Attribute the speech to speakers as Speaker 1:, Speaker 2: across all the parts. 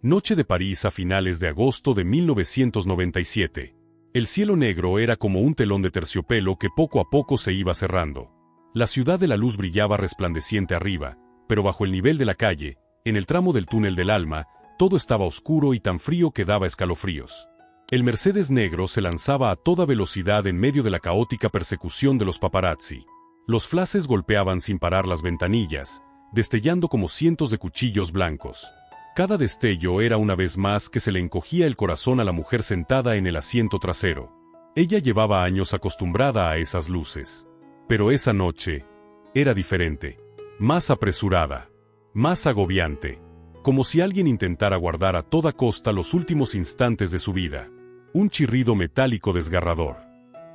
Speaker 1: Noche de París a finales de agosto de 1997. El cielo negro era como un telón de terciopelo que poco a poco se iba cerrando. La ciudad de la luz brillaba resplandeciente arriba, pero bajo el nivel de la calle, en el tramo del túnel del alma, todo estaba oscuro y tan frío que daba escalofríos. El Mercedes negro se lanzaba a toda velocidad en medio de la caótica persecución de los paparazzi. Los flashes golpeaban sin parar las ventanillas, destellando como cientos de cuchillos blancos. Cada destello era una vez más que se le encogía el corazón a la mujer sentada en el asiento trasero. Ella llevaba años acostumbrada a esas luces. Pero esa noche era diferente, más apresurada, más agobiante, como si alguien intentara guardar a toda costa los últimos instantes de su vida. Un chirrido metálico desgarrador.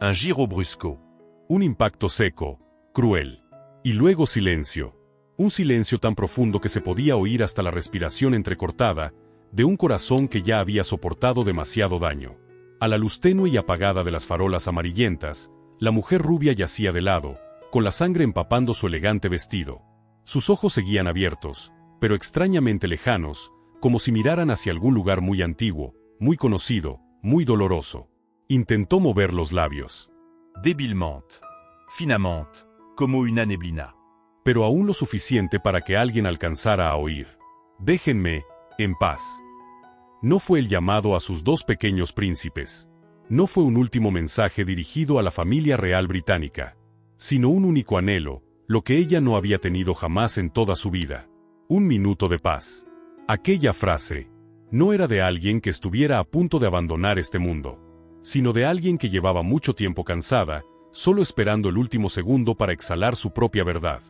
Speaker 2: Un giro brusco.
Speaker 1: Un impacto seco, cruel. Y luego silencio. Un silencio tan profundo que se podía oír hasta la respiración entrecortada de un corazón que ya había soportado demasiado daño. A la luz tenue y apagada de las farolas amarillentas, la mujer rubia yacía de lado, con la sangre empapando su elegante vestido. Sus ojos seguían abiertos, pero extrañamente lejanos, como si miraran hacia algún lugar muy antiguo, muy conocido, muy doloroso. Intentó mover los labios.
Speaker 2: Débilement. Finament. Como una neblina.
Speaker 1: Pero aún lo suficiente para que alguien alcanzara a oír. Déjenme en paz. No fue el llamado a sus dos pequeños príncipes. No fue un último mensaje dirigido a la familia real británica, sino un único anhelo, lo que ella no había tenido jamás en toda su vida. Un minuto de paz. Aquella frase no era de alguien que estuviera a punto de abandonar este mundo, sino de alguien que llevaba mucho tiempo cansada, solo esperando el último segundo para exhalar su propia verdad.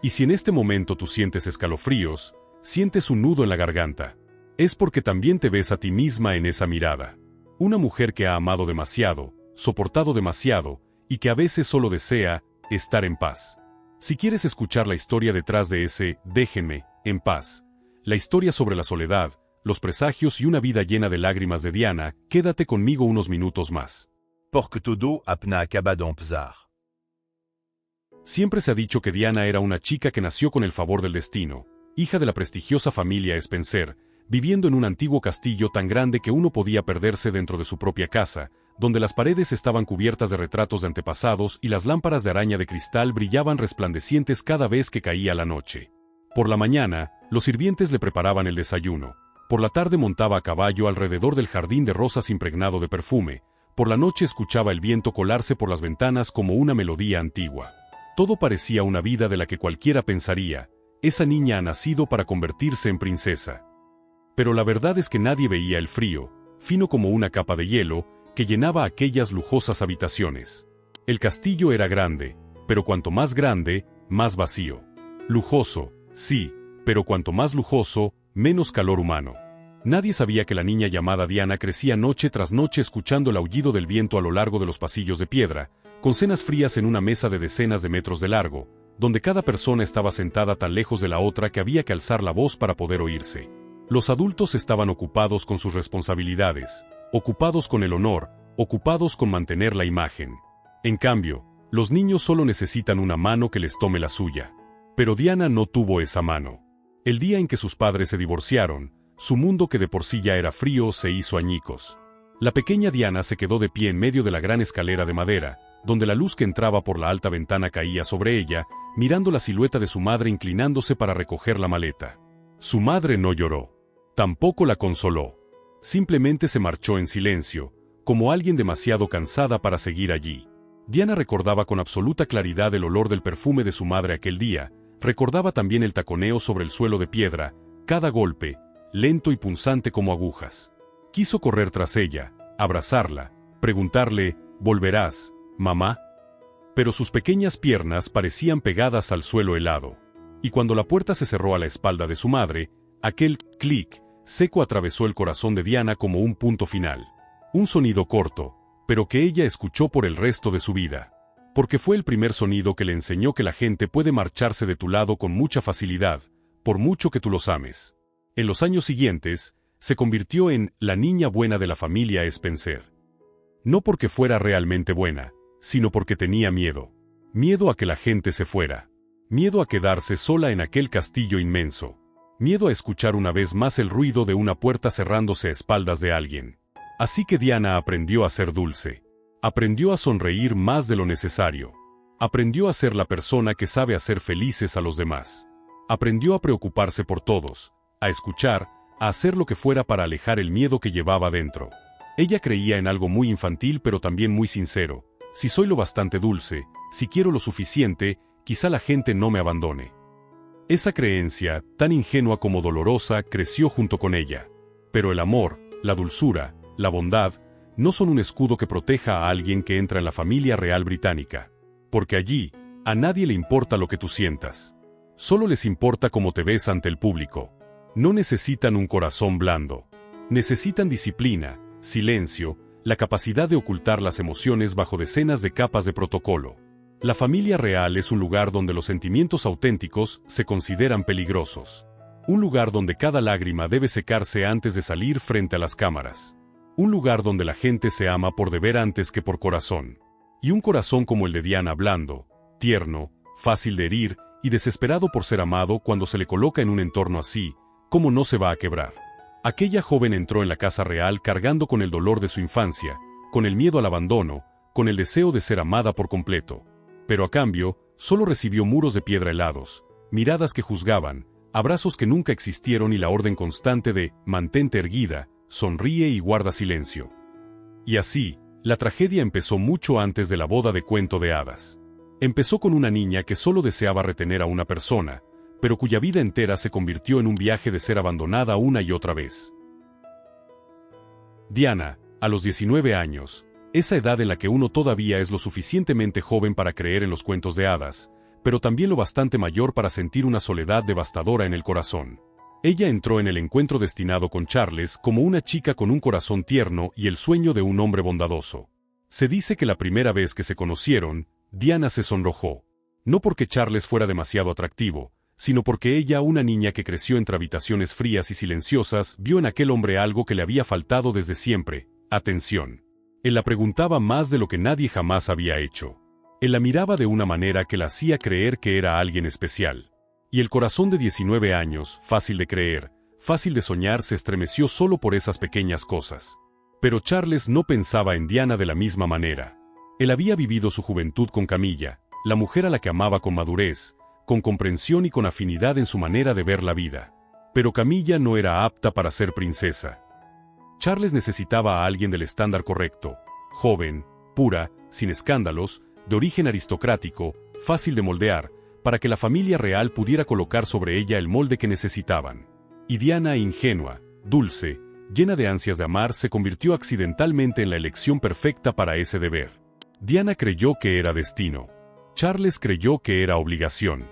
Speaker 1: Y si en este momento tú sientes escalofríos, sientes un nudo en la garganta, es porque también te ves a ti misma en esa mirada. Una mujer que ha amado demasiado, soportado demasiado, y que a veces solo desea estar en paz. Si quieres escuchar la historia detrás de ese déjenme en paz, la historia sobre la soledad, los presagios y una vida llena de lágrimas de Diana, quédate conmigo unos minutos más.
Speaker 2: Porque todo apna acabado en pesar.
Speaker 1: Siempre se ha dicho que Diana era una chica que nació con el favor del destino, hija de la prestigiosa familia Spencer, viviendo en un antiguo castillo tan grande que uno podía perderse dentro de su propia casa, donde las paredes estaban cubiertas de retratos de antepasados y las lámparas de araña de cristal brillaban resplandecientes cada vez que caía la noche. Por la mañana, los sirvientes le preparaban el desayuno. Por la tarde montaba a caballo alrededor del jardín de rosas impregnado de perfume. Por la noche escuchaba el viento colarse por las ventanas como una melodía antigua. Todo parecía una vida de la que cualquiera pensaría, esa niña ha nacido para convertirse en princesa. Pero la verdad es que nadie veía el frío, fino como una capa de hielo, que llenaba aquellas lujosas habitaciones. El castillo era grande, pero cuanto más grande, más vacío. Lujoso, sí, pero cuanto más lujoso, menos calor humano. Nadie sabía que la niña llamada Diana crecía noche tras noche escuchando el aullido del viento a lo largo de los pasillos de piedra, con cenas frías en una mesa de decenas de metros de largo, donde cada persona estaba sentada tan lejos de la otra que había que alzar la voz para poder oírse. Los adultos estaban ocupados con sus responsabilidades, ocupados con el honor, ocupados con mantener la imagen. En cambio, los niños solo necesitan una mano que les tome la suya. Pero Diana no tuvo esa mano. El día en que sus padres se divorciaron, su mundo que de por sí ya era frío se hizo añicos. La pequeña Diana se quedó de pie en medio de la gran escalera de madera, donde la luz que entraba por la alta ventana caía sobre ella, mirando la silueta de su madre inclinándose para recoger la maleta. Su madre no lloró. Tampoco la consoló. Simplemente se marchó en silencio, como alguien demasiado cansada para seguir allí. Diana recordaba con absoluta claridad el olor del perfume de su madre aquel día, recordaba también el taconeo sobre el suelo de piedra, cada golpe, lento y punzante como agujas. Quiso correr tras ella, abrazarla, preguntarle, ¿volverás, mamá? Pero sus pequeñas piernas parecían pegadas al suelo helado. Y cuando la puerta se cerró a la espalda de su madre, aquel clic seco atravesó el corazón de Diana como un punto final. Un sonido corto, pero que ella escuchó por el resto de su vida. Porque fue el primer sonido que le enseñó que la gente puede marcharse de tu lado con mucha facilidad, por mucho que tú los ames. En los años siguientes, se convirtió en la niña buena de la familia Spencer. No porque fuera realmente buena, sino porque tenía miedo. Miedo a que la gente se fuera. Miedo a quedarse sola en aquel castillo inmenso. miedo a escuchar una vez más el ruido de una puerta cerrándose a espaldas de alguien. Así que Diana aprendió a ser dulce. Aprendió a sonreír más de lo necesario. Aprendió a ser la persona que sabe hacer felices a los demás. Aprendió a preocuparse por todos, a escuchar, a hacer lo que fuera para alejar el miedo que llevaba dentro. Ella creía en algo muy infantil pero también muy sincero. Si soy lo bastante dulce, si quiero lo suficiente, quizá la gente no me abandone. Esa creencia, tan ingenua como dolorosa, creció junto con ella. Pero el amor, la dulzura, la bondad, no son un escudo que proteja a alguien que entra en la familia real británica. Porque allí, a nadie le importa lo que tú sientas. Solo les importa cómo te ves ante el público. No necesitan un corazón blando. Necesitan disciplina, silencio, la capacidad de ocultar las emociones bajo decenas de capas de protocolo. La familia real es un lugar donde los sentimientos auténticos se consideran peligrosos. Un lugar donde cada lágrima debe secarse antes de salir frente a las cámaras. Un lugar donde la gente se ama por deber antes que por corazón. Y un corazón como el de Diana, blando, tierno, fácil de herir y desesperado por ser amado cuando se le coloca en un entorno así, ¿cómo no se va a quebrar? Aquella joven entró en la casa real cargando con el dolor de su infancia, con el miedo al abandono, con el deseo de ser amada por completo. Pero a cambio, solo recibió muros de piedra helados, miradas que juzgaban, abrazos que nunca existieron y la orden constante de «mantente erguida, sonríe y guarda silencio». Y así, la tragedia empezó mucho antes de la boda de cuento de hadas. Empezó con una niña que solo deseaba retener a una persona, pero cuya vida entera se convirtió en un viaje de ser abandonada una y otra vez. Diana, a los 19 años, esa edad en la que uno todavía es lo suficientemente joven para creer en los cuentos de hadas, pero también lo bastante mayor para sentir una soledad devastadora en el corazón. Ella entró en el encuentro destinado con Charles como una chica con un corazón tierno y el sueño de un hombre bondadoso. Se dice que la primera vez que se conocieron, Diana se sonrojó. No porque Charles fuera demasiado atractivo, sino porque ella, una niña que creció entre habitaciones frías y silenciosas, vio en aquel hombre algo que le había faltado desde siempre: atención. Él la preguntaba más de lo que nadie jamás había hecho. Él la miraba de una manera que la hacía creer que era alguien especial. Y el corazón de 19 años, fácil de creer, fácil de soñar, se estremeció solo por esas pequeñas cosas. Pero Charles no pensaba en Diana de la misma manera. Él había vivido su juventud con Camilla, la mujer a la que amaba con madurez, con comprensión y con afinidad en su manera de ver la vida. Pero Camilla no era apta para ser princesa. Charles necesitaba a alguien del estándar correcto, joven, pura, sin escándalos, de origen aristocrático, fácil de moldear, para que la familia real pudiera colocar sobre ella el molde que necesitaban. Y Diana, ingenua, dulce, llena de ansias de amar, se convirtió accidentalmente en la elección perfecta para ese deber. Diana creyó que era destino. Charles creyó que era obligación.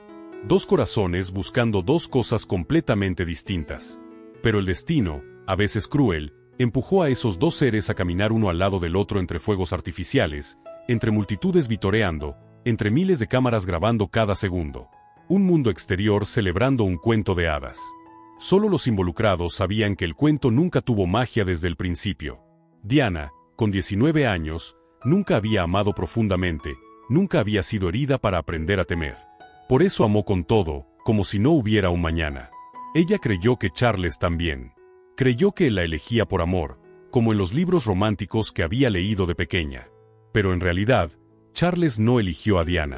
Speaker 1: Dos corazones buscando dos cosas completamente distintas. Pero el destino, a veces cruel, empujó a esos dos seres a caminar uno al lado del otro entre fuegos artificiales, entre multitudes vitoreando, entre miles de cámaras grabando cada segundo. Un mundo exterior celebrando un cuento de hadas. Solo los involucrados sabían que el cuento nunca tuvo magia desde el principio. Diana, con 19 años, nunca había amado profundamente, nunca había sido herida para aprender a temer. Por eso amó con todo, como si no hubiera un mañana. Ella creyó que Charles también. Creyó que él la elegía por amor, como en los libros románticos que había leído de pequeña. Pero en realidad, Charles no eligió a Diana.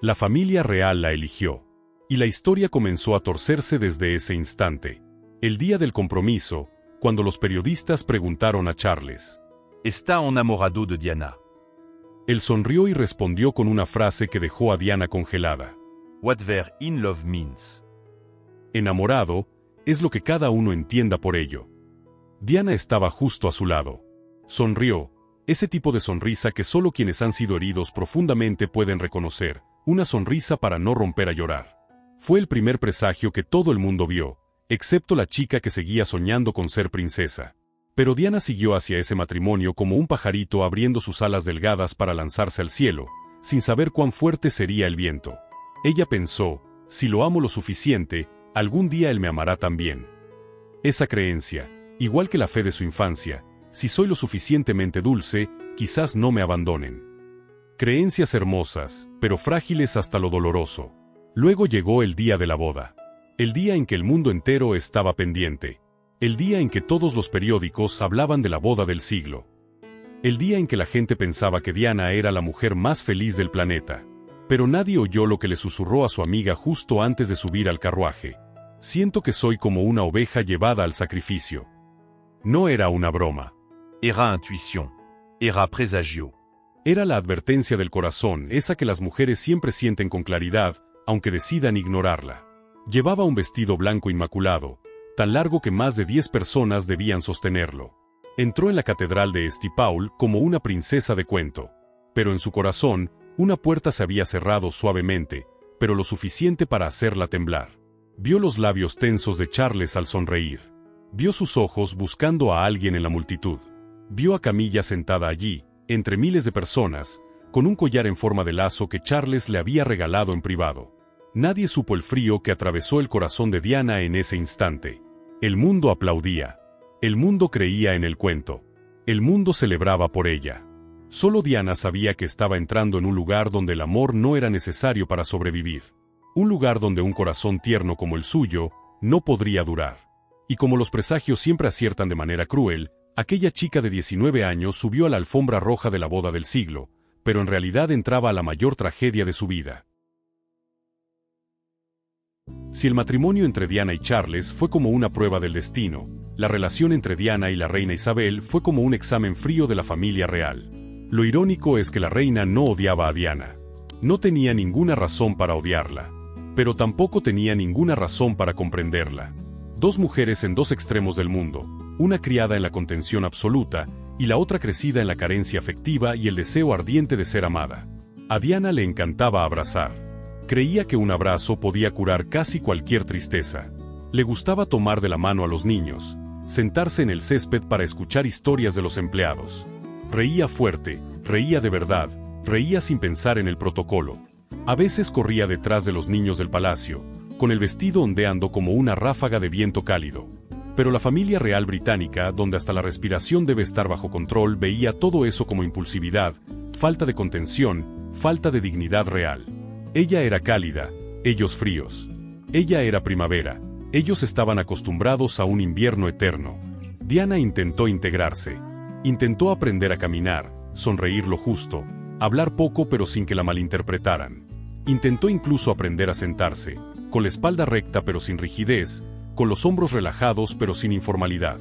Speaker 1: La familia real la eligió. Y la historia comenzó a torcerse desde ese instante. El día del compromiso, cuando los periodistas preguntaron a Charles:
Speaker 2: ¿Está enamorado de Diana?
Speaker 1: Él sonrió y respondió con una frase que dejó a Diana congelada.
Speaker 2: What ver in love means.
Speaker 1: Enamorado es lo que cada uno entienda por ello. Diana estaba justo a su lado. Sonrió, ese tipo de sonrisa que solo quienes han sido heridos profundamente pueden reconocer, una sonrisa para no romper a llorar. Fue el primer presagio que todo el mundo vio, excepto la chica que seguía soñando con ser princesa. Pero Diana siguió hacia ese matrimonio como un pajarito abriendo sus alas delgadas para lanzarse al cielo, sin saber cuán fuerte sería el viento. Ella pensó: si lo amo lo suficiente, algún día él me amará también. Esa creencia, igual que la fe de su infancia: si soy lo suficientemente dulce, quizás no me abandonen. Creencias hermosas, pero frágiles hasta lo doloroso. Luego llegó el día de la boda. El día en que el mundo entero estaba pendiente. El día en que todos los periódicos hablaban de la boda del siglo. El día en que la gente pensaba que Diana era la mujer más feliz del planeta. Pero nadie oyó lo que le susurró a su amiga justo antes de subir al carruaje. Siento que soy como una oveja llevada al sacrificio. No era una broma.
Speaker 2: Era intuition. Era presagio.
Speaker 1: Era la advertencia del corazón, esa que las mujeres siempre sienten con claridad, aunque decidan ignorarla. Llevaba un vestido blanco inmaculado, tan largo que más de 10 personas debían sostenerlo. Entró en la catedral de Estipaul como una princesa de cuento. Pero en su corazón, una puerta se había cerrado suavemente, pero lo suficiente para hacerla temblar. Vio los labios tensos de Charles al sonreír. Vio sus ojos buscando a alguien en la multitud. Vio a Camilla sentada allí, entre miles de personas, con un collar en forma de lazo que Charles le había regalado en privado. Nadie supo el frío que atravesó el corazón de Diana en ese instante. El mundo aplaudía. El mundo creía en el cuento. El mundo celebraba por ella. Solo Diana sabía que estaba entrando en un lugar donde el amor no era necesario para sobrevivir. Un lugar donde un corazón tierno como el suyo no podría durar. Y como los presagios siempre aciertan de manera cruel, aquella chica de 19 años subió a la alfombra roja de la boda del siglo, pero en realidad entraba a la mayor tragedia de su vida. Si el matrimonio entre Diana y Charles fue como una prueba del destino, la relación entre Diana y la reina Isabel fue como un examen frío de la familia real. Lo irónico es que la reina no odiaba a Diana. No tenía ninguna razón para odiarla. Pero tampoco tenía ninguna razón para comprenderla. Dos mujeres en dos extremos del mundo, una criada en la contención absoluta y la otra crecida en la carencia afectiva y el deseo ardiente de ser amada. A Diana le encantaba abrazar. Creía que un abrazo podía curar casi cualquier tristeza. Le gustaba tomar de la mano a los niños, sentarse en el césped para escuchar historias de los empleados. Reía fuerte, reía de verdad, reía sin pensar en el protocolo. A veces corría detrás de los niños del palacio, con el vestido ondeando como una ráfaga de viento cálido. Pero la familia real británica, donde hasta la respiración debe estar bajo control, veía todo eso como impulsividad, falta de contención, falta de dignidad real. Ella era cálida, ellos fríos. Ella era primavera, ellos estaban acostumbrados a un invierno eterno. Diana intentó integrarse. Intentó aprender a caminar, sonreír lo justo, hablar poco pero sin que la malinterpretaran. Intentó incluso aprender a sentarse, con la espalda recta pero sin rigidez, con los hombros relajados pero sin informalidad.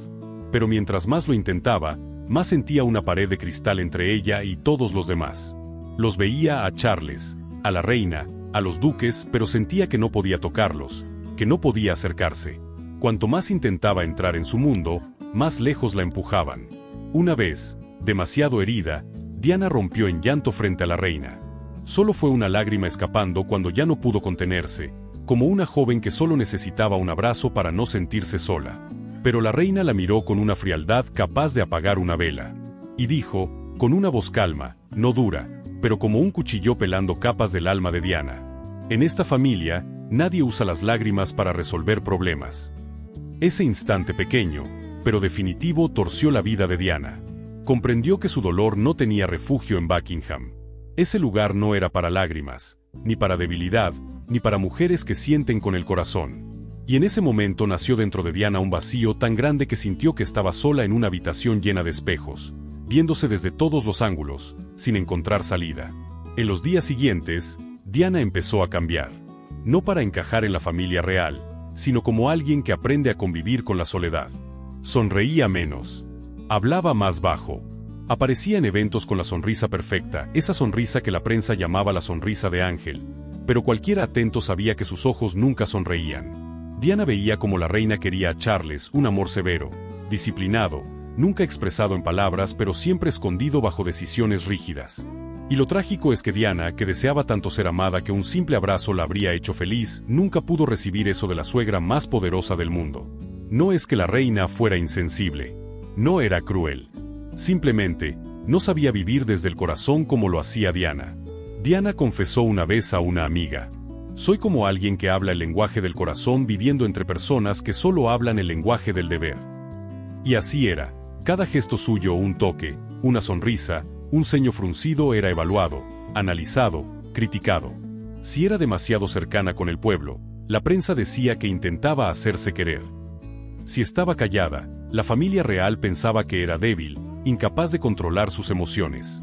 Speaker 1: Pero mientras más lo intentaba, más sentía una pared de cristal entre ella y todos los demás. Los veía a Charles, a la reina, a los duques, pero sentía que no podía tocarlos, que no podía acercarse. Cuanto más intentaba entrar en su mundo, más lejos la empujaban. Una vez, demasiado herida, Diana rompió en llanto frente a la reina. Solo fue una lágrima escapando cuando ya no pudo contenerse, como una joven que solo necesitaba un abrazo para no sentirse sola. Pero la reina la miró con una frialdad capaz de apagar una vela. Y dijo, con una voz calma, no dura, pero como un cuchillo pelando capas del alma de Diana: en esta familia, nadie usa las lágrimas para resolver problemas. Ese instante pequeño, pero definitivo, torció la vida de Diana. Comprendió que su dolor no tenía refugio en Buckingham. Ese lugar no era para lágrimas, ni para debilidad, ni para mujeres que sienten con el corazón. Y en ese momento nació dentro de Diana un vacío tan grande que sintió que estaba sola en una habitación llena de espejos, viéndose desde todos los ángulos, sin encontrar salida. En los días siguientes, Diana empezó a cambiar. No para encajar en la familia real, sino como alguien que aprende a convivir con la soledad. Sonreía menos. Hablaba más bajo. Aparecía en eventos con la sonrisa perfecta, esa sonrisa que la prensa llamaba la sonrisa de ángel, pero cualquiera atento sabía que sus ojos nunca sonreían. Diana veía como la reina quería a Charles, un amor severo, disciplinado, nunca expresado en palabras pero siempre escondido bajo decisiones rígidas. Y lo trágico es que Diana, que deseaba tanto ser amada que un simple abrazo la habría hecho feliz, nunca pudo recibir eso de la suegra más poderosa del mundo. No es que la reina fuera insensible. No era cruel. Simplemente, no sabía vivir desde el corazón como lo hacía Diana. Diana confesó una vez a una amiga: soy como alguien que habla el lenguaje del corazón viviendo entre personas que solo hablan el lenguaje del deber. Y así era. Cada gesto suyo, un toque, una sonrisa, un ceño fruncido era evaluado, analizado, criticado. Si era demasiado cercana con el pueblo, La prensa decía que intentaba hacerse querer. Si estaba callada, la familia real pensaba que era débil, incapaz de controlar sus emociones.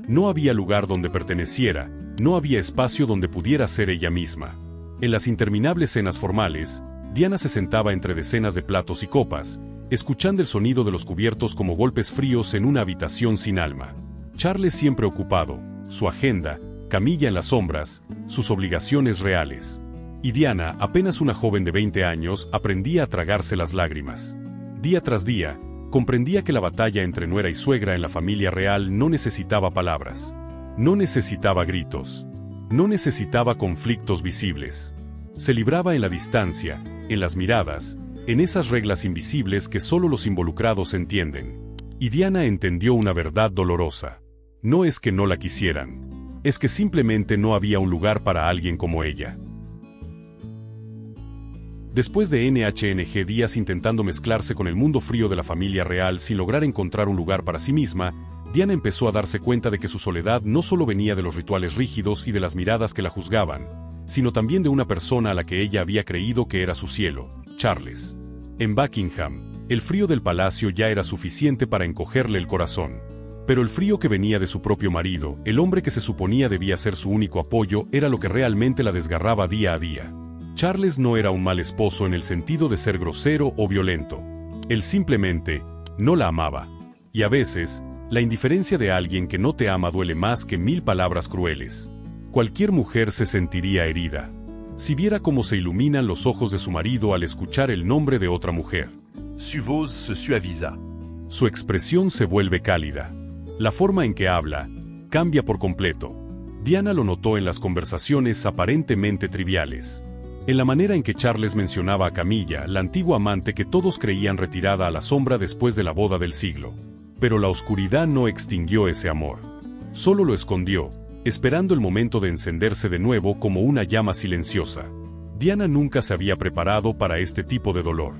Speaker 1: No había lugar donde perteneciera, no había espacio donde pudiera ser ella misma. En las interminables cenas formales, Diana se sentaba entre decenas de platos y copas, escuchando el sonido de los cubiertos como golpes fríos en una habitación sin alma. Charles siempre ocupado, su agenda, Camilla en las sombras, sus obligaciones reales. Y Diana, apenas una joven de 20 años, aprendía a tragarse las lágrimas. Día tras día, comprendía que la batalla entre nuera y suegra en la familia real no necesitaba palabras. No necesitaba gritos. No necesitaba conflictos visibles. Se libraba en la distancia, en las miradas, en esas reglas invisibles que solo los involucrados entienden. Y Diana entendió una verdad dolorosa. No es que no la quisieran. Es que simplemente no había un lugar para alguien como ella. Después de NHNG días intentando mezclarse con el mundo frío de la familia real sin lograr encontrar un lugar para sí misma, Diana empezó a darse cuenta de que su soledad no solo venía de los rituales rígidos y de las miradas que la juzgaban, sino también de una persona a la que ella había creído que era su cielo, Charles. En Buckingham, el frío del palacio ya era suficiente para encogerle el corazón. Pero el frío que venía de su propio marido, el hombre que se suponía debía ser su único apoyo, era lo que realmente la desgarraba día a día. Charles no era un mal esposo en el sentido de ser grosero o violento. Él simplemente no la amaba. Y a veces, la indiferencia de alguien que no te ama duele más que 1000 palabras crueles. Cualquier mujer se sentiría herida si viera cómo se iluminan los ojos de su marido al escuchar el nombre de otra mujer.
Speaker 2: Su voz se suaviza.
Speaker 1: Su expresión se vuelve cálida. La forma en que habla cambia por completo. Diana lo notó en las conversaciones aparentemente triviales. En la manera en que Charles mencionaba a Camilla, la antigua amante que todos creían retirada a la sombra después de la boda del siglo. Pero la oscuridad no extinguió ese amor. Solo lo escondió, esperando el momento de encenderse de nuevo como una llama silenciosa. Diana nunca se había preparado para este tipo de dolor.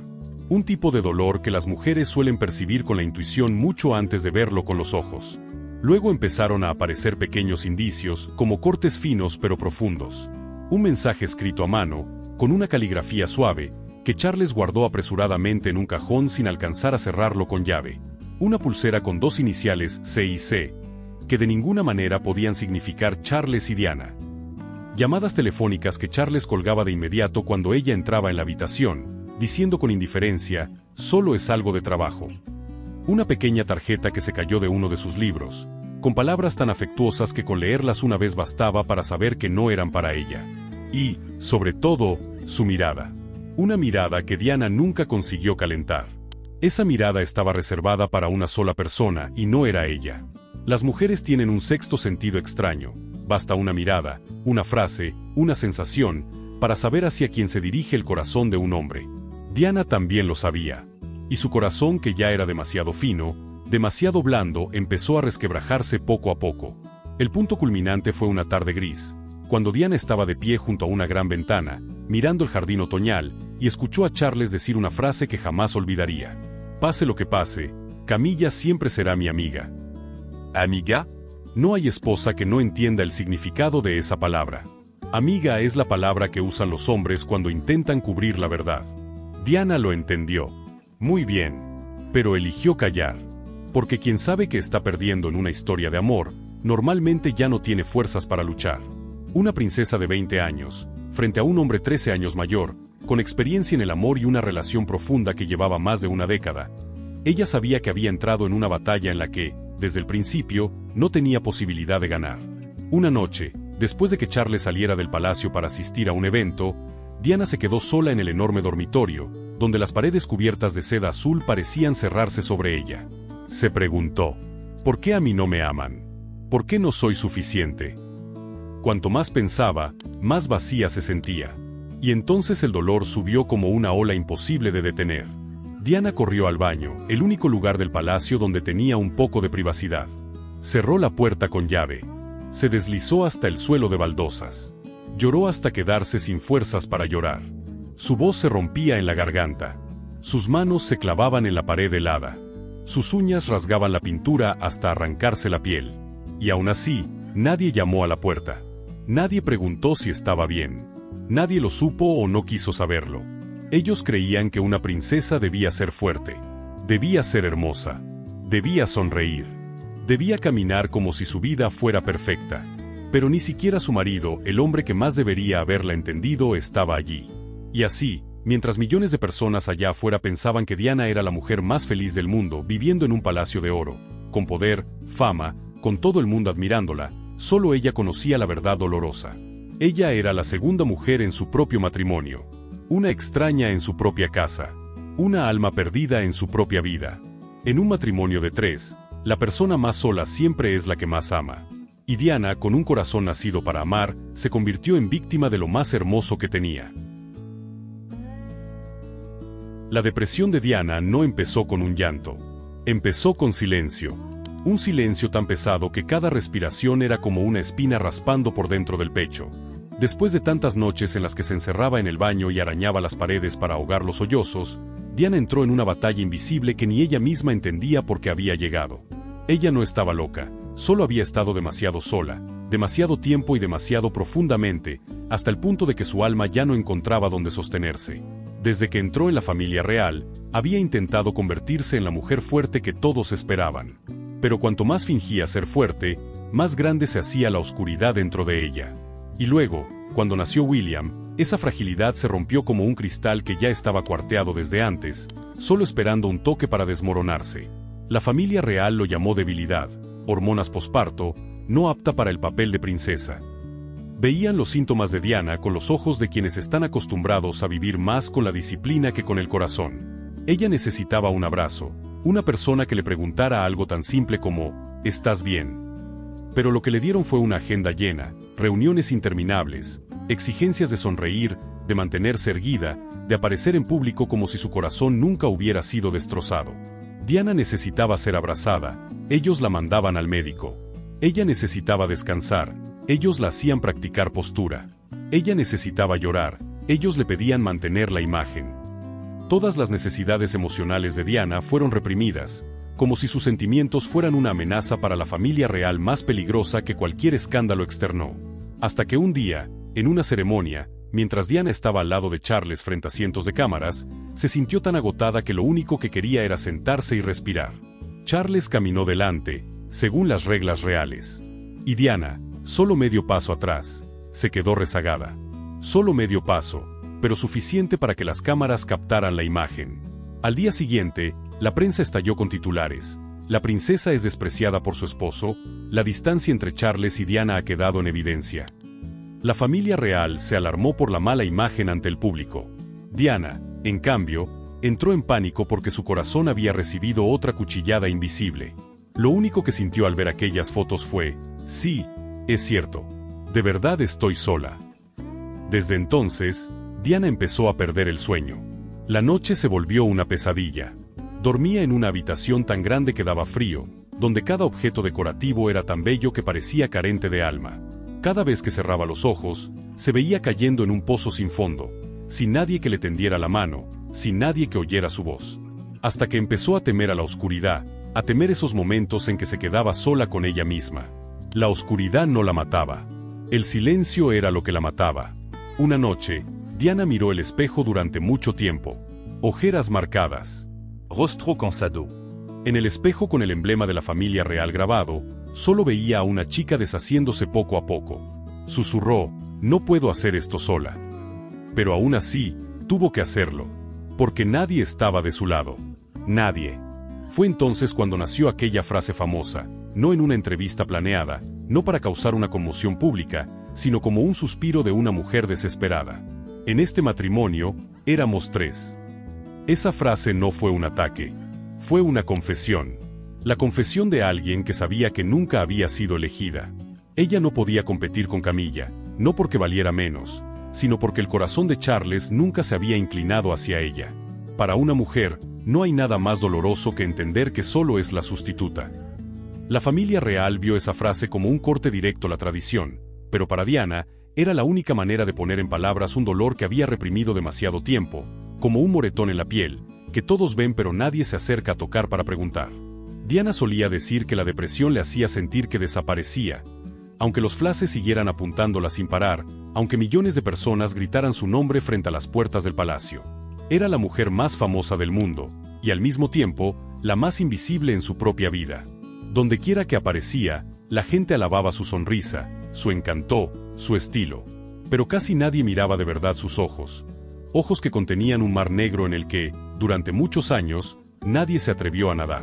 Speaker 1: Un tipo de dolor que las mujeres suelen percibir con la intuición mucho antes de verlo con los ojos. Luego empezaron a aparecer pequeños indicios, como cortes finos pero profundos. Un mensaje escrito a mano, con una caligrafía suave, que Charles guardó apresuradamente en un cajón sin alcanzar a cerrarlo con llave. Una pulsera con 2 iniciales C y C, que de ninguna manera podían significar Charles y Diana. Llamadas telefónicas que Charles colgaba de inmediato cuando ella entraba en la habitación, diciendo con indiferencia, solo es algo de trabajo. Una pequeña tarjeta que se cayó de uno de sus libros, con palabras tan afectuosas que con leerlas una vez bastaba para saber que no eran para ella. Y, sobre todo, su mirada. Una mirada que Diana nunca consiguió calentar. Esa mirada estaba reservada para una sola persona y no era ella. Las mujeres tienen un sexto sentido extraño. Basta una mirada, una frase, una sensación, para saber hacia quién se dirige el corazón de un hombre. Diana también lo sabía. Y su corazón, que ya era demasiado fino, demasiado blando, empezó a resquebrajarse poco a poco. El punto culminante fue una tarde gris, cuando Diana estaba de pie junto a una gran ventana, mirando el jardín otoñal, y escuchó a Charles decir una frase que jamás olvidaría. Pase lo que pase, Camilla siempre será mi amiga.
Speaker 2: ¿Amiga?
Speaker 1: No hay esposa que no entienda el significado de esa palabra. Amiga es la palabra que usan los hombres cuando intentan cubrir la verdad. Diana lo entendió. Muy bien. Pero eligió callar. Porque quien sabe que está perdiendo en una historia de amor, normalmente ya no tiene fuerzas para luchar. Una princesa de 20 años, frente a un hombre 13 años mayor, con experiencia en el amor y una relación profunda que llevaba más de una década. Ella sabía que había entrado en una batalla en la que, desde el principio, no tenía posibilidad de ganar. Una noche, después de que Charles saliera del palacio para asistir a un evento, Diana se quedó sola en el enorme dormitorio, donde las paredes cubiertas de seda azul parecían cerrarse sobre ella. Se preguntó, ¿por qué a mí no me aman? ¿Por qué no soy suficiente? Cuanto más pensaba, más vacía se sentía. Y entonces el dolor subió como una ola imposible de detener. Diana corrió al baño, el único lugar del palacio donde tenía un poco de privacidad. Cerró la puerta con llave. Se deslizó hasta el suelo de baldosas. Lloró hasta quedarse sin fuerzas para llorar. Su voz se rompía en la garganta. Sus manos se clavaban en la pared helada. Sus uñas rasgaban la pintura hasta arrancarse la piel. Y aún así, nadie llamó a la puerta. Nadie preguntó si estaba bien. Nadie lo supo o no quiso saberlo. Ellos creían que una princesa debía ser fuerte, debía ser hermosa, debía sonreír, debía caminar como si su vida fuera perfecta. Pero ni siquiera su marido, el hombre que más debería haberla entendido, estaba allí. Y así, mientras millones de personas allá afuera pensaban que Diana era la mujer más feliz del mundo, viviendo en un palacio de oro, con poder, fama, con todo el mundo admirándola, solo ella conocía la verdad dolorosa. Ella era la segunda mujer en su propio matrimonio, una extraña en su propia casa, una alma perdida en su propia vida. En un matrimonio de 3, la persona más sola siempre es la que más ama. Y Diana, con un corazón nacido para amar, se convirtió en víctima de lo más hermoso que tenía. La depresión de Diana no empezó con un llanto. Empezó con silencio. Un silencio tan pesado que cada respiración era como una espina raspando por dentro del pecho. Después de tantas noches en las que se encerraba en el baño y arañaba las paredes para ahogar los sollozos, Diana entró en una batalla invisible que ni ella misma entendía por qué había llegado. Ella no estaba loca, solo había estado demasiado sola, demasiado tiempo y demasiado profundamente, hasta el punto de que su alma ya no encontraba dónde sostenerse. Desde que entró en la familia real, había intentado convertirse en la mujer fuerte que todos esperaban. Pero cuanto más fingía ser fuerte, más grande se hacía la oscuridad dentro de ella. Y luego, cuando nació William, esa fragilidad se rompió como un cristal que ya estaba cuarteado desde antes, solo esperando un toque para desmoronarse. La familia real lo llamó debilidad, hormonas posparto, no apta para el papel de princesa. Veían los síntomas de Diana con los ojos de quienes están acostumbrados a vivir más con la disciplina que con el corazón. Ella necesitaba un abrazo, una persona que le preguntara algo tan simple como, ¿estás bien? Pero lo que le dieron fue una agenda llena, reuniones interminables, exigencias de sonreír, de mantenerse erguida, de aparecer en público como si su corazón nunca hubiera sido destrozado. Diana necesitaba ser abrazada, ellos la mandaban al médico. Ella necesitaba descansar, ellos la hacían practicar postura. Ella necesitaba llorar, ellos le pedían mantener la imagen. Todas las necesidades emocionales de Diana fueron reprimidas, como si sus sentimientos fueran una amenaza para la familia real más peligrosa que cualquier escándalo externó. Hasta que un día, en una ceremonia, mientras Diana estaba al lado de Charles frente a cientos de cámaras, se sintió tan agotada que lo único que quería era sentarse y respirar. Charles caminó delante, según las reglas reales. Y Diana, solo medio paso atrás, se quedó rezagada. Solo medio paso, pero suficiente para que las cámaras captaran la imagen. Al día siguiente, la prensa estalló con titulares. La princesa es despreciada por su esposo, la distancia entre Charles y Diana ha quedado en evidencia. La familia real se alarmó por la mala imagen ante el público. Diana, en cambio, entró en pánico porque su corazón había recibido otra cuchillada invisible. Lo único que sintió al ver aquellas fotos fue, sí, es cierto, de verdad estoy sola. Desde entonces, Diana empezó a perder el sueño. La noche se volvió una pesadilla. Dormía en una habitación tan grande que daba frío, donde cada objeto decorativo era tan bello que parecía carente de alma. Cada vez que cerraba los ojos, se veía cayendo en un pozo sin fondo, sin nadie que le tendiera la mano, sin nadie que oyera su voz. Hasta que empezó a temer a la oscuridad, a temer esos momentos en que se quedaba sola con ella misma. La oscuridad no la mataba. El silencio era lo que la mataba. Una noche, Diana miró el espejo durante mucho tiempo. Ojeras marcadas.
Speaker 2: Rostro cansado.
Speaker 1: En el espejo con el emblema de la familia real grabado, solo veía a una chica deshaciéndose poco a poco. Susurró, no puedo hacer esto sola. Pero aún así, tuvo que hacerlo. Porque nadie estaba de su lado. Nadie. Fue entonces cuando nació aquella frase famosa, no en una entrevista planeada, no para causar una conmoción pública, sino como un suspiro de una mujer desesperada. En este matrimonio, éramos 3. Esa frase no fue un ataque. Fue una confesión. La confesión de alguien que sabía que nunca había sido elegida. Ella no podía competir con Camilla, no porque valiera menos, sino porque el corazón de Charles nunca se había inclinado hacia ella. Para una mujer, no hay nada más doloroso que entender que solo es la sustituta. La familia real vio esa frase como un corte directo a la tradición, pero para Diana, era la única manera de poner en palabras un dolor que había reprimido demasiado tiempo, como un moretón en la piel, que todos ven pero nadie se acerca a tocar para preguntar. Diana solía decir que la depresión le hacía sentir que desaparecía, Aunque los flashes siguieran apuntándola sin parar, aunque millones de personas gritaran su nombre frente a las puertas del palacio. Era la mujer más famosa del mundo, y al mismo tiempo, la más invisible en su propia vida. Dondequiera que aparecía, la gente alababa su sonrisa, su encanto, su estilo. Pero casi nadie miraba de verdad sus ojos. Ojos que contenían un mar negro en el que, durante muchos años, nadie se atrevió a nadar.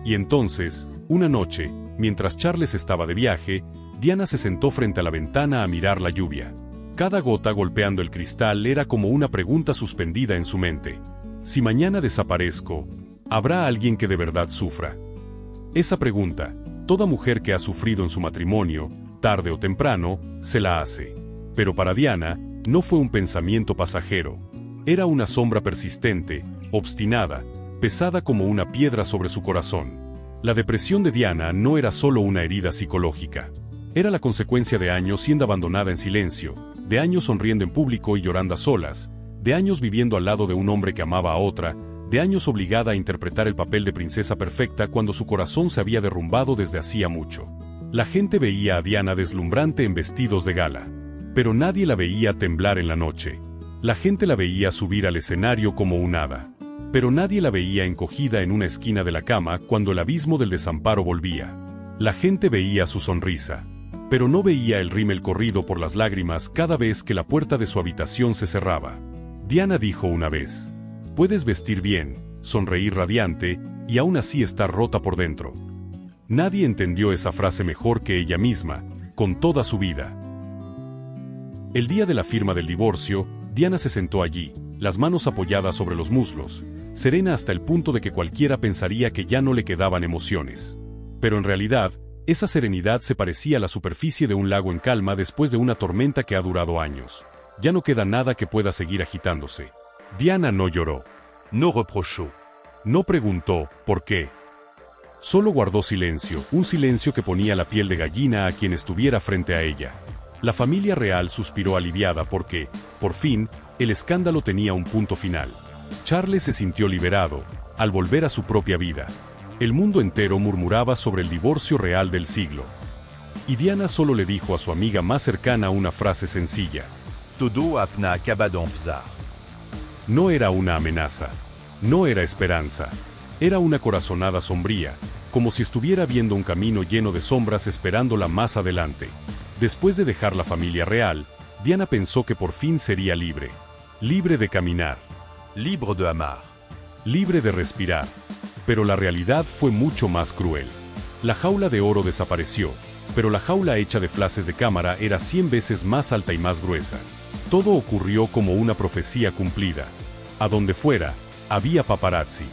Speaker 1: Y entonces, una noche, mientras Charles estaba de viaje, Diana se sentó frente a la ventana a mirar la lluvia. Cada gota golpeando el cristal era como una pregunta suspendida en su mente. Si mañana desaparezco, ¿habrá alguien que de verdad sufra? Esa pregunta, toda mujer que ha sufrido en su matrimonio, tarde o temprano, se la hace. Pero para Diana, no fue un pensamiento pasajero. Era una sombra persistente, obstinada, pesada como una piedra sobre su corazón. La depresión de Diana no era solo una herida psicológica. Era la consecuencia de años siendo abandonada en silencio, de años sonriendo en público y llorando a solas, de años viviendo al lado de un hombre que amaba a otra, de años obligada a interpretar el papel de princesa perfecta cuando su corazón se había derrumbado desde hacía mucho. La gente veía a Diana deslumbrante en vestidos de gala, pero nadie la veía temblar en la noche. La gente la veía subir al escenario como un hada, pero nadie la veía encogida en una esquina de la cama cuando el abismo del desamparo volvía. La gente veía su sonrisa, pero no veía el rímel corrido por las lágrimas cada vez que la puerta de su habitación se cerraba. Diana dijo una vez: puedes vestir bien, sonreír radiante, y aún así estar rota por dentro. Nadie entendió esa frase mejor que ella misma, con toda su vida. El día de la firma del divorcio, Diana se sentó allí, las manos apoyadas sobre los muslos, serena hasta el punto de que cualquiera pensaría que ya no le quedaban emociones. Pero en realidad, esa serenidad se parecía a la superficie de un lago en calma después de una tormenta que ha durado años. Ya no queda nada que pueda seguir agitándose. Diana no lloró.
Speaker 2: No reprochó.
Speaker 1: No preguntó por qué. Solo guardó silencio, un silencio que ponía la piel de gallina a quien estuviera frente a ella. La familia real suspiró aliviada porque, por fin, el escándalo tenía un punto final. Charles se sintió liberado, al volver a su propia vida. El mundo entero murmuraba sobre el divorcio real del siglo. Y Diana solo le dijo a su amiga más cercana una frase sencilla.
Speaker 2: Todo apna acabado en bizarre.
Speaker 1: No era una amenaza. No era esperanza. Era una corazonada sombría, como si estuviera viendo un camino lleno de sombras esperándola más adelante. Después de dejar la familia real, Diana pensó que por fin sería libre. Libre de caminar.
Speaker 2: Libre de amar.
Speaker 1: Libre de respirar. Pero la realidad fue mucho más cruel. La jaula de oro desapareció, pero la jaula hecha de flashes de cámara era 100 veces más alta y más gruesa. Todo ocurrió como una profecía cumplida. A donde fuera, había paparazzi.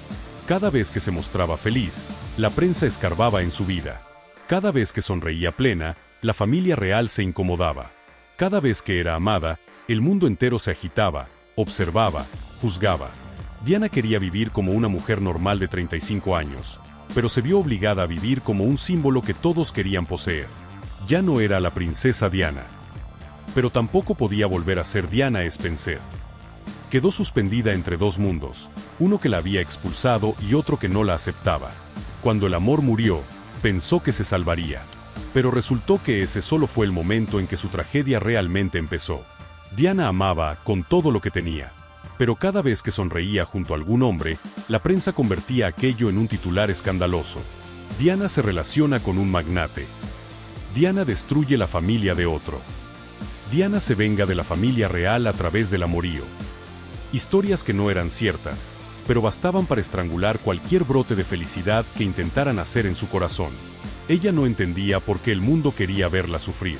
Speaker 1: Cada vez que se mostraba feliz, la prensa escarbaba en su vida. Cada vez que sonreía plena, la familia real se incomodaba. Cada vez que era amada, el mundo entero se agitaba, observaba, juzgaba. Diana quería vivir como una mujer normal de 35 años, pero se vio obligada a vivir como un símbolo que todos querían poseer. Ya no era la princesa Diana. Pero tampoco podía volver a ser Diana Spencer. Quedó suspendida entre dos mundos, uno que la había expulsado y otro que no la aceptaba. Cuando el amor murió, pensó que se salvaría. Pero resultó que ese solo fue el momento en que su tragedia realmente empezó. Diana amaba con todo lo que tenía. Pero cada vez que sonreía junto a algún hombre, la prensa convertía aquello en un titular escandaloso. Diana se relaciona con un magnate. Diana destruye la familia de otro. Diana se venga de la familia real a través del amorío. Historias que no eran ciertas, pero bastaban para estrangular cualquier brote de felicidad que intentaran hacer en su corazón. Ella no entendía por qué el mundo quería verla sufrir.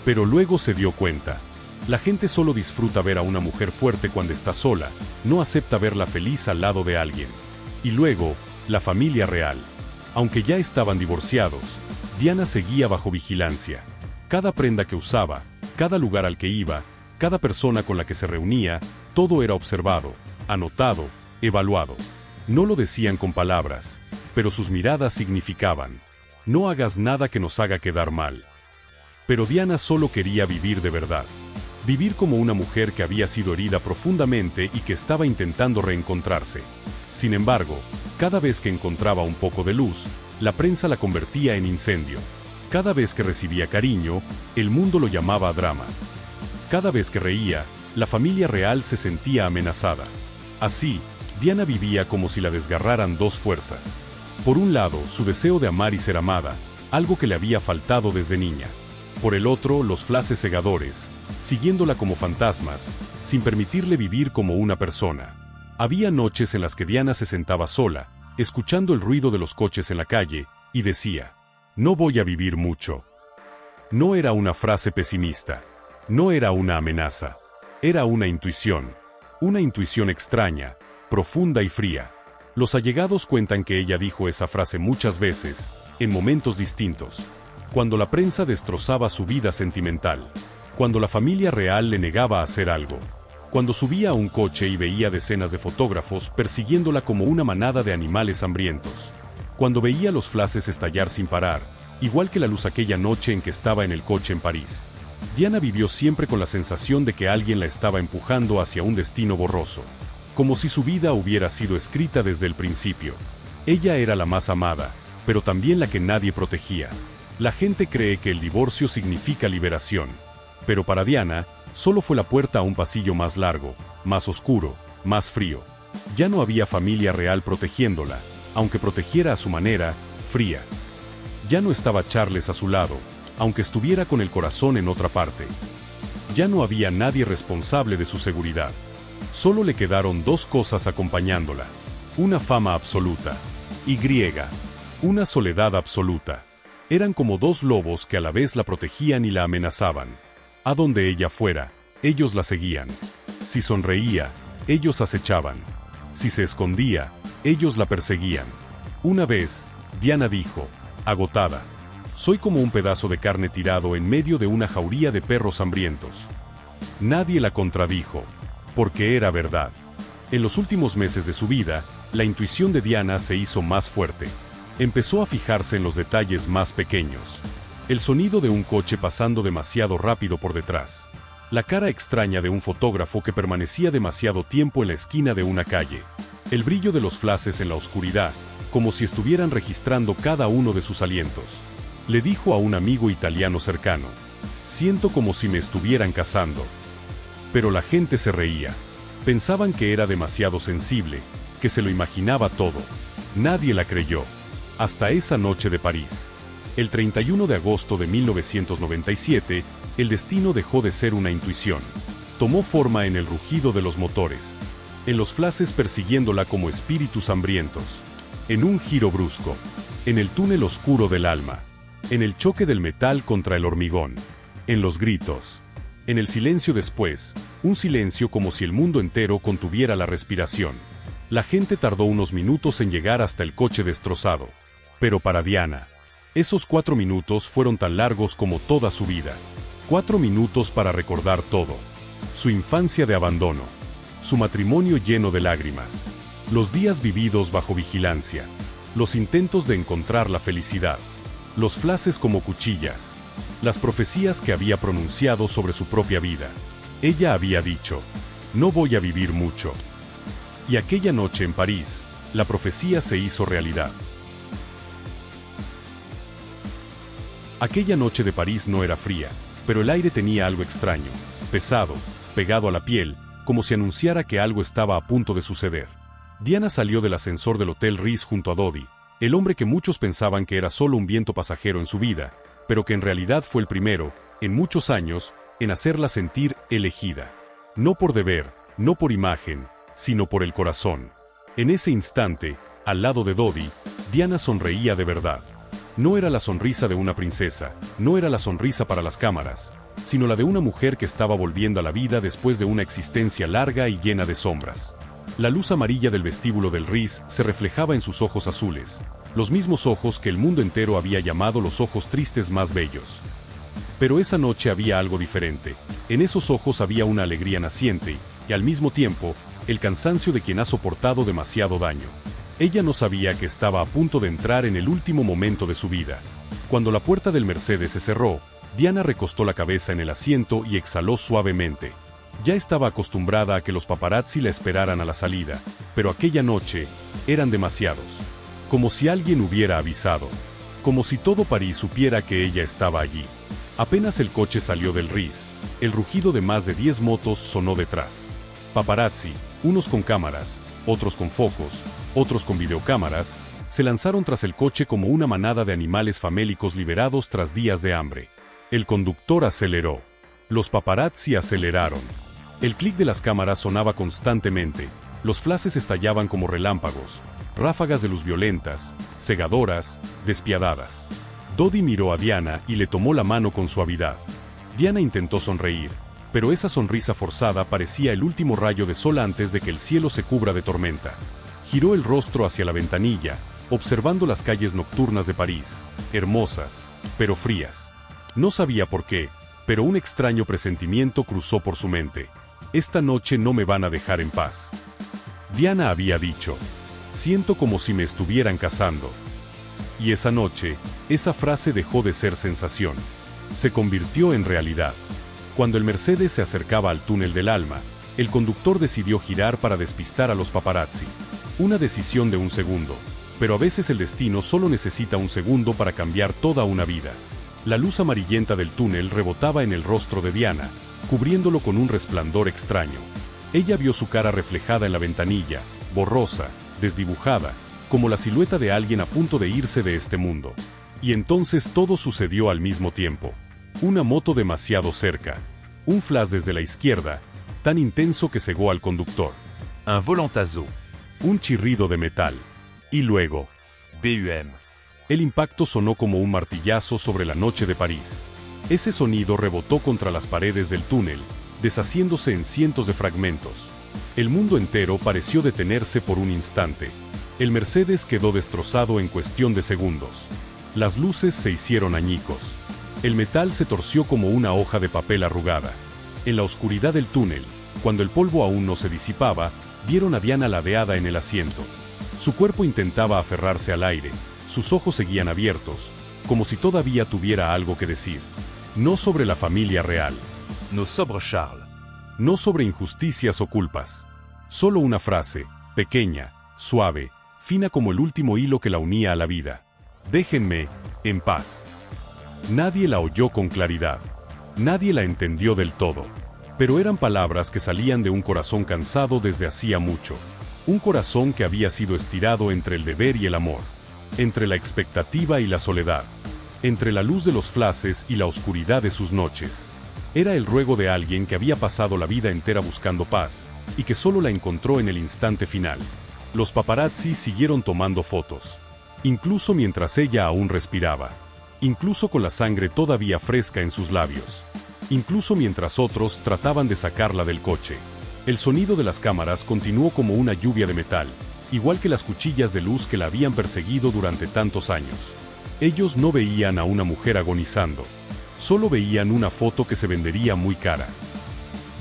Speaker 1: Pero luego se dio cuenta. La gente solo disfruta ver a una mujer fuerte cuando está sola, no acepta verla feliz al lado de alguien. Y luego, la familia real. Aunque ya estaban divorciados, Diana seguía bajo vigilancia. Cada prenda que usaba, cada lugar al que iba, cada persona con la que se reunía, todo era observado, anotado, evaluado. No lo decían con palabras, pero sus miradas significaban: no hagas nada que nos haga quedar mal. Pero Diana solo quería vivir de verdad. Vivir como una mujer que había sido herida profundamente y que estaba intentando reencontrarse. Sin embargo, cada vez que encontraba un poco de luz, la prensa la convertía en incendio. Cada vez que recibía cariño, el mundo lo llamaba drama. Cada vez que reía, la familia real se sentía amenazada. Así, Diana vivía como si la desgarraran dos fuerzas. Por un lado, su deseo de amar y ser amada, algo que le había faltado desde niña. Por el otro, los flashes cegadores, siguiéndola como fantasmas, sin permitirle vivir como una persona. Había noches en las que Diana se sentaba sola, escuchando el ruido de los coches en la calle, y decía: no voy a vivir mucho. No era una frase pesimista. No era una amenaza. Era una intuición extraña, profunda y fría. Los allegados cuentan que ella dijo esa frase muchas veces, en momentos distintos. Cuando la prensa destrozaba su vida sentimental. Cuando la familia real le negaba hacer algo. Cuando subía a un coche y veía decenas de fotógrafos persiguiéndola como una manada de animales hambrientos. Cuando veía los flashes estallar sin parar, igual que la luz aquella noche en que estaba en el coche en París. Diana vivió siempre con la sensación de que alguien la estaba empujando hacia un destino borroso. Como si su vida hubiera sido escrita desde el principio. Ella era la más amada, pero también la que nadie protegía. La gente cree que el divorcio significa liberación. Pero para Diana, solo fue la puerta a un pasillo más largo, más oscuro, más frío. Ya no había familia real protegiéndola, aunque protegiera a su manera, fría. Ya no estaba Charles a su lado, aunque estuviera con el corazón en otra parte. Ya no había nadie responsable de su seguridad. Solo le quedaron dos cosas acompañándola. Una fama absoluta. Y griega. Una soledad absoluta. Eran como dos lobos que a la vez la protegían y la amenazaban. A donde ella fuera, ellos la seguían. Si sonreía, ellos acechaban. Si se escondía, ellos la perseguían. Una vez, Diana dijo, agotada: soy como un pedazo de carne tirado en medio de una jauría de perros hambrientos. Nadie la contradijo, porque era verdad. En los últimos meses de su vida, la intuición de Diana se hizo más fuerte. Empezó a fijarse en los detalles más pequeños. El sonido de un coche pasando demasiado rápido por detrás. La cara extraña de un fotógrafo que permanecía demasiado tiempo en la esquina de una calle. El brillo de los flashes en la oscuridad, como si estuvieran registrando cada uno de sus alientos. Le dijo a un amigo italiano cercano: siento como si me estuvieran cazando. Pero la gente se reía. Pensaban que era demasiado sensible, que se lo imaginaba todo. Nadie la creyó. Hasta esa noche de París. El 31 de agosto de 1997, el destino dejó de ser una intuición. Tomó forma en el rugido de los motores. En los flashes persiguiéndola como espíritus hambrientos. En un giro brusco. En el túnel oscuro del alma. En el choque del metal contra el hormigón. En los gritos. En el silencio después, un silencio como si el mundo entero contuviera la respiración. La gente tardó unos minutos en llegar hasta el coche destrozado. Pero para Diana, esos 4 minutos fueron tan largos como toda su vida. 4 minutos para recordar todo. Su infancia de abandono. Su matrimonio lleno de lágrimas. Los días vividos bajo vigilancia. Los intentos de encontrar la felicidad. Los flashes como cuchillas. Las profecías que había pronunciado sobre su propia vida. Ella había dicho: no voy a vivir mucho. Y aquella noche en París, la profecía se hizo realidad. Aquella noche de París no era fría, pero el aire tenía algo extraño, pesado, pegado a la piel, como si anunciara que algo estaba a punto de suceder. Diana salió del ascensor del Hotel Ritz junto a Dodi, el hombre que muchos pensaban que era solo un viento pasajero en su vida, pero que en realidad fue el primero, en muchos años, en hacerla sentir elegida. No por deber, no por imagen, sino por el corazón. En ese instante, al lado de Dodi, Diana sonreía de verdad. No era la sonrisa de una princesa, no era la sonrisa para las cámaras, sino la de una mujer que estaba volviendo a la vida después de una existencia larga y llena de sombras. La luz amarilla del vestíbulo del Ritz se reflejaba en sus ojos azules, los mismos ojos que el mundo entero había llamado los ojos tristes más bellos. Pero esa noche había algo diferente. En esos ojos había una alegría naciente, y al mismo tiempo, el cansancio de quien ha soportado demasiado daño. Ella no sabía que estaba a punto de entrar en el último momento de su vida. Cuando la puerta del Mercedes se cerró, Diana recostó la cabeza en el asiento y exhaló suavemente. Ya estaba acostumbrada a que los paparazzi la esperaran a la salida, pero aquella noche eran demasiados. Como si alguien hubiera avisado. como si todo París supiera que ella estaba allí. Apenas el coche salió del RIS, el rugido de más de 10 motos sonó detrás. Paparazzi, unos con cámaras, otros con focos, otros con videocámaras, se lanzaron tras el coche como una manada de animales famélicos liberados tras días de hambre. El conductor aceleró. Los paparazzi aceleraron. El clic de las cámaras sonaba constantemente, los flashes estallaban como relámpagos, ráfagas de luz violentas, cegadoras, despiadadas. Dodi miró a Diana y le tomó la mano con suavidad. Diana intentó sonreír, pero esa sonrisa forzada parecía el último rayo de sol antes de que el cielo se cubra de tormenta. Giró el rostro hacia la ventanilla, observando las calles nocturnas de París, hermosas, pero frías. No sabía por qué, pero un extraño presentimiento cruzó por su mente. Esta noche no me van a dejar en paz. Diana había dicho, siento como si me estuvieran cazando. Y esa noche, esa frase dejó de ser sensación. Se convirtió en realidad. Cuando el Mercedes se acercaba al túnel del alma, el conductor decidió girar para despistar a los paparazzi. Una decisión de un segundo, pero a veces el destino solo necesita un segundo para cambiar toda una vida. La luz amarillenta del túnel rebotaba en el rostro de Diana, cubriéndolo con un resplandor extraño. Ella vio su cara reflejada en la ventanilla, borrosa, desdibujada, como la silueta de alguien a punto de irse de este mundo. Y entonces todo sucedió al mismo tiempo. Una moto demasiado cerca. Un flash desde la izquierda, tan intenso que cegó al conductor.
Speaker 2: Un volantazo.
Speaker 1: Un chirrido de metal. Y luego,
Speaker 2: BUM.
Speaker 1: el impacto sonó como un martillazo sobre la noche de París. Ese sonido rebotó contra las paredes del túnel, deshaciéndose en cientos de fragmentos. El mundo entero pareció detenerse por un instante. El Mercedes quedó destrozado en cuestión de segundos. Las luces se hicieron añicos. El metal se torció como una hoja de papel arrugada. En la oscuridad del túnel, cuando el polvo aún no se disipaba, vieron a Diana ladeada en el asiento. Su cuerpo intentaba aferrarse al aire, sus ojos seguían abiertos, como si todavía tuviera algo que decir. No sobre la familia real.
Speaker 2: Nos sobres Charles.
Speaker 1: No sobre injusticias o culpas. Solo una frase, pequeña, suave, fina como el último hilo que la unía a la vida. Déjenme en paz. Nadie la oyó con claridad. Nadie la entendió del todo. Pero eran palabras que salían de un corazón cansado desde hacía mucho. Un corazón que había sido estirado entre el deber y el amor. Entre la expectativa y la soledad. Entre la luz de los flashes y la oscuridad de sus noches. Era el ruego de alguien que había pasado la vida entera buscando paz, y que solo la encontró en el instante final. Los paparazzi siguieron tomando fotos. Incluso mientras ella aún respiraba. Incluso con la sangre todavía fresca en sus labios. Incluso mientras otros trataban de sacarla del coche. El sonido de las cámaras continuó como una lluvia de metal, igual que las cuchillas de luz que la habían perseguido durante tantos años. Ellos no veían a una mujer agonizando. Solo veían una foto que se vendería muy cara.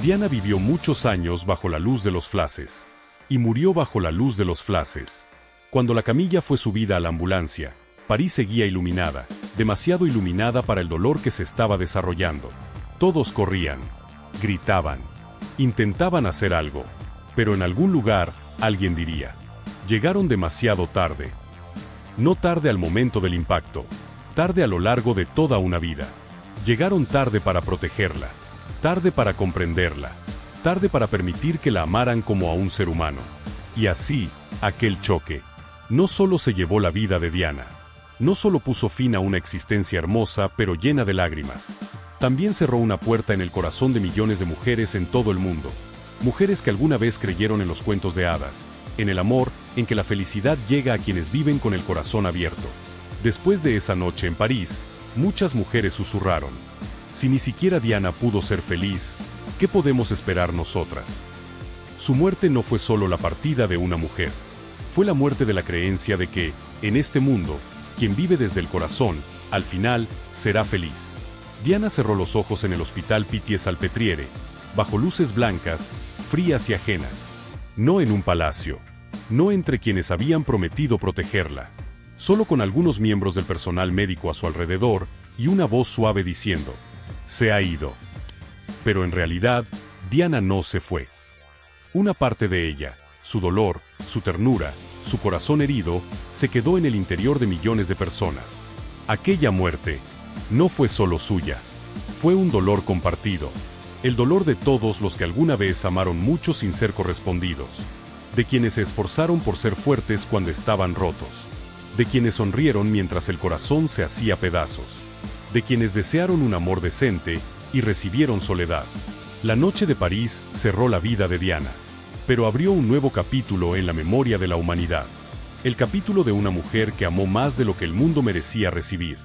Speaker 1: Diana vivió muchos años bajo la luz de los flashes. Y murió bajo la luz de los flashes. Cuando la camilla fue subida a la ambulancia, París seguía iluminada, demasiado iluminada para el dolor que se estaba desarrollando. Todos corrían, gritaban, intentaban hacer algo, pero en algún lugar, alguien diría, llegaron demasiado tarde. No tarde al momento del impacto, tarde a lo largo de toda una vida. Llegaron tarde para protegerla, tarde para comprenderla, tarde para permitir que la amaran como a un ser humano. Y así, aquel choque, no solo se llevó la vida de Diana, no solo puso fin a una existencia hermosa pero llena de lágrimas, también cerró una puerta en el corazón de millones de mujeres en todo el mundo. Mujeres que alguna vez creyeron en los cuentos de hadas, en el amor, en que la felicidad llega a quienes viven con el corazón abierto. Después de esa noche en París, muchas mujeres susurraron, si ni siquiera Diana pudo ser feliz, ¿qué podemos esperar nosotras? Su muerte no fue solo la partida de una mujer, fue la muerte de la creencia de que, en este mundo, quien vive desde el corazón, al final, será feliz. Diana cerró los ojos en el hospital Pitié-Salpêtrière, bajo luces blancas, frías y ajenas. No en un palacio, no entre quienes habían prometido protegerla, solo con algunos miembros del personal médico a su alrededor y una voz suave diciendo, se ha ido. Pero en realidad, Diana no se fue. Una parte de ella, su dolor, su ternura, su corazón herido, se quedó en el interior de millones de personas. Aquella muerte no fue solo suya, fue un dolor compartido, el dolor de todos los que alguna vez amaron mucho sin ser correspondidos, de quienes se esforzaron por ser fuertes cuando estaban rotos, de quienes sonrieron mientras el corazón se hacía pedazos, de quienes desearon un amor decente y recibieron soledad. La noche de París cerró la vida de Diana, pero abrió un nuevo capítulo en la memoria de la humanidad. El capítulo de una mujer que amó más de lo que el mundo merecía recibir.